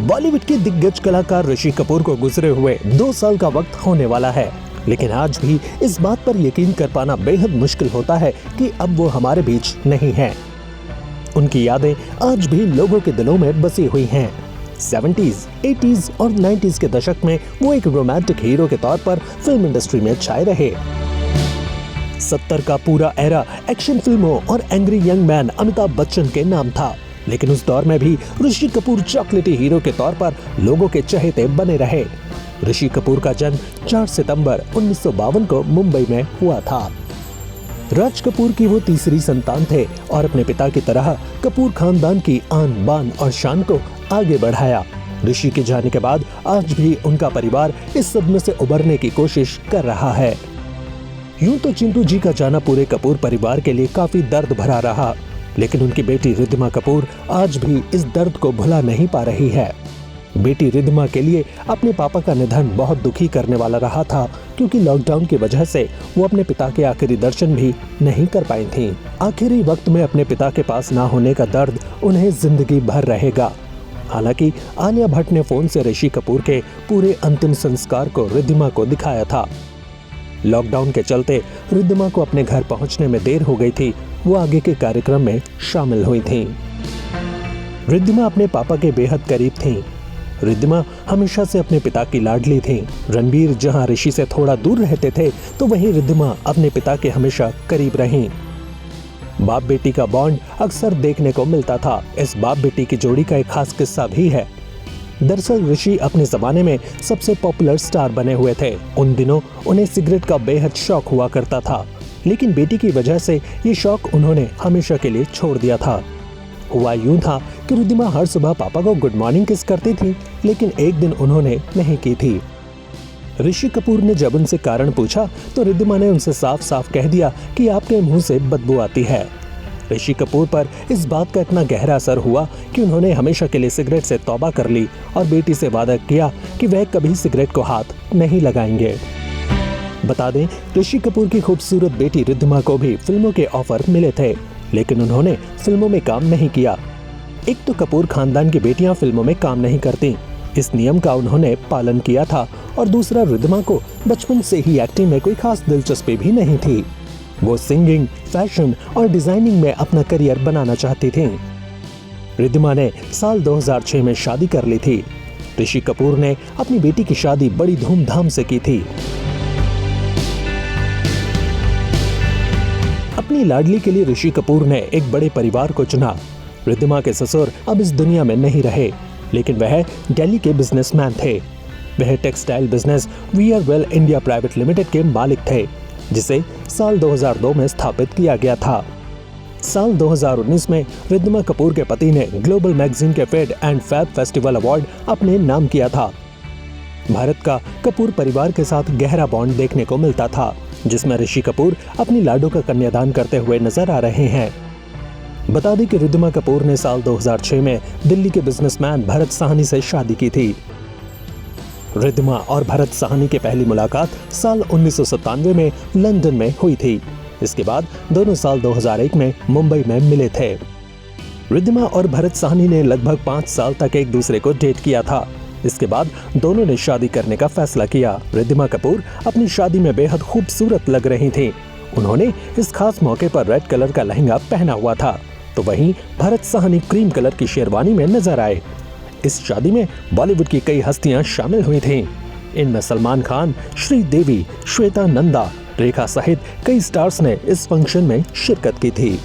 बॉलीवुड के दिग्गज कलाकार ऋषि कपूर को गुजरे हुए 2 साल का वक्त होने वाला है, लेकिन आज भी इस बात पर यकीन कर पाना बेहद मुश्किल होता है कि अब वो हमारे बीच नहीं हैं। उनकी यादें आज भी लोगों के दिलों में बसी हुई हैं। 70s, 80s और 90s के दशक में वो एक रोमांटिक हीरो के तौर पर फिल्म इंडस्ट्री में छाए रहे। 70 का पूरा एरा एक्शन फिल्मों और angry young man Amitabh Bachchan के नाम था, लेकिन उस दौर में भी ऋषि कपूर चॉकलेटी हीरो के तौर पर लोगों के चहेते बने रहे। ऋषि कपूर का जन्म 4 सितंबर 1952 को मुंबई में हुआ था। राज कपूर की वो तीसरी संतान थे और अपने पिता की तरह कपूर खानदान की आन बान और शान को आगे बढ़ाया। ऋषि के जाने के बाद आज भी उनका परिवार इस सदमे से उबरने की कोशिश कर रहा है। यूं तो चिंटू जी का जाना पूरे कपूर परिवार के लिए काफी दर्द भरा रहा, लेकिन उनकी बेटी रिद्धिमा कपूर आज भी इस दर्द को भुला नहीं पा रही है। बेटी रिद्धिमा के लिए अपने पापा का निधन बहुत दुखी करने वाला रहा था, क्योंकि लॉकडाउन की वजह से वो अपने पिता के आखिरी दर्शन भी नहीं कर पाई थीं। आखिरी वक्त में अपने पिता के पास ना होने का दर्द उन्हें जिंदगी भर रहेगा। हालांकि आलिया भट्ट ने फोन से ऋषि कपूर के पूरे अंतिम संस्कार को रिद्धिमा को दिखाया था। लॉकडाउन के चलते रिद्धिमा को अपने घर पहुंचने में देर हो गई थी। वो आगे के कार्यक्रम में शामिल हुई थीं। रिद्धिमा अपने पापा के बेहद करीब थीं। रिद्धिमा हमेशा से अपने पिता की लाडली थीं। रणबीर जहां ऋषि से थोड़ा दूर रहते थे, तो वहीं रिद्धिमा अपने पिता के हमेशा करीब रहीं। बाप बेटी का बॉन्ड अक्सर देखने को मिलता था। इस बाप बेटी की जोड़ी का एक खास किस्सा भी है। दरअसल ऋषि अपने जमाने में सबसे पॉपुलर स्टार बने हुए थे। उन दिनों उन्हें सिगरेट का बेहद शौक हुआ करता था, लेकिन बेटी की वजह से ये शौक उन्होंने हमेशा के लिए छोड़ दिया था। हुआ यूं था कि रिद्धिमा हर सुबह पापा को गुड मॉर्निंग किस करती थी, लेकिन एक दिन उन्होंने नहीं की थी। ऋषि कपूर ने जब उनसे कारण पूछा तो रिद्धिमा ने उनसे साफ साफ कह दिया कि आपके मुंह से बदबू आती है। ऋषि कपूर पर इस बात का इतना गहरा असर हुआ कि उन्होंने हमेशा के लिए सिगरेट से तौबा कर ली और बेटी से वादा किया कि वह कभी सिगरेट को हाथ नहीं लगाएंगे। बता दें, ऋषि कपूर की खूबसूरत बेटी रिद्धिमा को भी फिल्मों के ऑफर मिले थे, लेकिन उन्होंने फिल्मों में काम नहीं किया। एक तो कपूर खानदान की बेटियां फिल्मों में काम नहीं करती, इस नियम का उन्होंने पालन किया था, और दूसरा रिद्धिमा को बचपन से ही एक्टिंग में कोई खास दिलचस्पी भी नहीं थी। वो सिंगिंग, फैशन और डिजाइनिंग में अपना करियर बनाना चाहती थीं। रिद्धिमा ने साल 2006 में शादी कर ली थी। ऋषि कपूर ने अपनी बेटी की शादी बड़ी धूमधाम से की थी। अपनी लाडली के लिए ऋषि कपूर ने एक बड़े परिवार को चुना। रिद्धिमा के ससुर अब इस दुनिया में नहीं रहे, लेकिन वह दिल्ली के बिजनेसमैन थे। वह textile business Wearwell India private limited के मालिक थे, जिसे साल 2002 में स्थापित किया गया था। साल 2019 में रिद्धिमा कपूर के पति ने ग्लोबल मैगजीन के fed and fab festival award अपने नाम किया था। भारत का कपूर परिवार के साथ गहरा बॉन्ड देखने को मिलता था, जिसमें ऋषि कपूर अपनी लाडो का कन्यादान करते हुए नजर आ रहे हैं। बता दें कि रिद्धिमा कपूर ने साल 2006 में दिल्ली के बिजनेसमैन भरत साहनी से शादी की थी। रिद्धिमा और भरत साहनी की पहली मुलाकात साल 1997 में लंदन में हुई थी। इसके बाद दोनों साल 2001 में मुंबई में मिले थे। रिद्धिमा और भरत साहनी ने लगभग 5 साल तक एक दूसरे को डेट किया था। इसके बाद दोनों ने शादी करने का फैसला किया। रिद्धिमा कपूर अपनी शादी में बेहद खूबसूरत लग रही थीं। उन्होंने इस खास मौके पर रेड कलर का लहंगा पहना हुआ था, तो वहीं भरत साहनी क्रीम कलर की शेरवानी में नजर आए। इस शादी में बॉलीवुड की कई हस्तियां शामिल हुई थीं। इनमें सलमान खान, श्रीदेवी, श्वेता नंदा, रेखा सहित कई स्टार्स ने इस फंक्शन में शिरकत की थी।